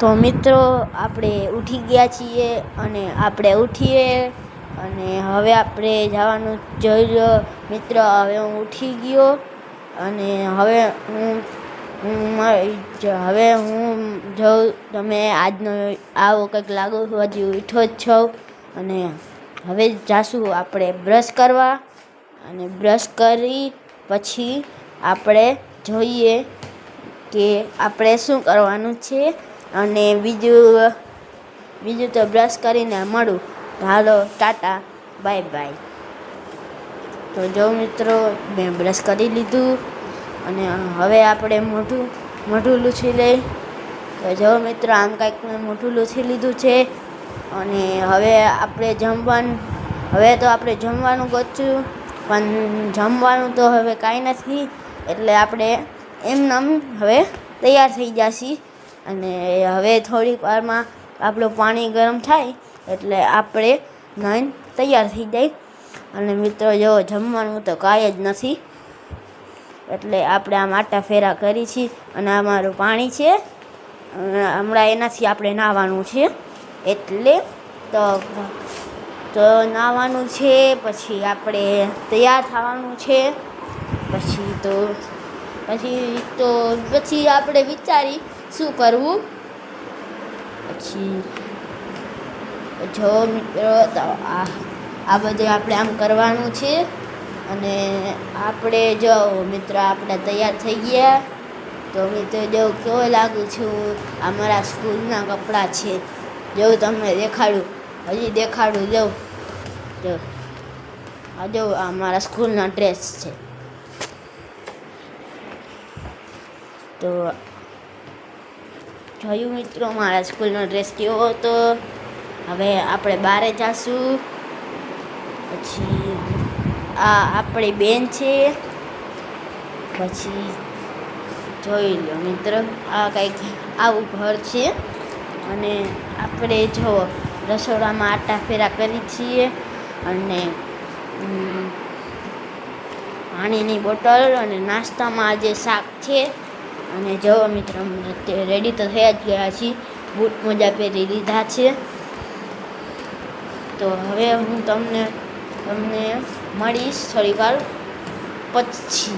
તો મિત્રો આપણે ઉઠી ગયા છીએ અને આપણે ઉઠીએ અને હવે આપણે જવાનું જોઈ લો મિત્રો. હવે હું ઉઠી ગયો અને હવે હું જોઉં તમે આજનો આવો કંઈક લાગુ હજી ઉઠો જ છો. અને હવે જાશું આપણે બ્રશ કરવા અને બ્રશ કરી પછી આપણે જોઈએ કે આપણે શું કરવાનું છે. અને બીજું તો બ્રશ કરીને મળું. હાલો ટાટા બાય બાય. તો જો મિત્રો મેં બ્રશ કરી લીધું અને હવે આપણે મોઢું લૂછી લઈ. તો જો મિત્રો આમ કંઈક મેં મોઢું લૂછી લીધું છે અને હવે આપણે જમવાનું ગોત્યું પણ જમવાનું તો હવે કાંઈ નથી એટલે આપણે એમનેમ હવે તૈયાર થઈ જશી. અને હવે થોડીક વારમાં આપણું પાણી ગરમ થાય એટલે આપણે નાઈને તૈયાર થઈ જાય. અને મિત્રો જો જમવાનું તો કાંઈ જ નથી એટલે આપણે આમ આટા ફેરા કરી છીએ. અને આ મારું પાણી છે, હમણાં એનાથી આપણે નાહવાનું છે એટલે તો નાહવાનું છે. પછી આપણે તૈયાર થવાનું છે. પછી આપણે વિચારી શું કરવું. પછી જો મિત્રો આ બધું આપણે આમ કરવાનું છે. અને આપણે જો મિત્રો આપણે તૈયાર થઈ ગયા. તો મિત્રો જો કેવો લાગુ છું. આ મારા સ્કૂલના કપડાં છે. જો તમને દેખાડું જો આ મારા સ્કૂલના ડ્રેસ છે. તો જોયું મિત્રો મારા સ્કૂલનો ડ્રેસ કેવો હતો. હવે આપણે બહાર જઈશું. પછી આ આપણી બેન છે. પછી જોઈ લો મિત્રો આ કંઈક આવું ઘર છે. અને આપણે જો રસોડામાં આટા ફેરા કરી છીએ અને પાણીની બોટલ અને નાસ્તામાં જે શાક છે. અને જો મિત્રો રેડી તો થયા જ ગયા છીએ. બૂટ મોજા પહેરી લીધા છે. તો હવે હું તમને મળીશ થોડી વાર પછી.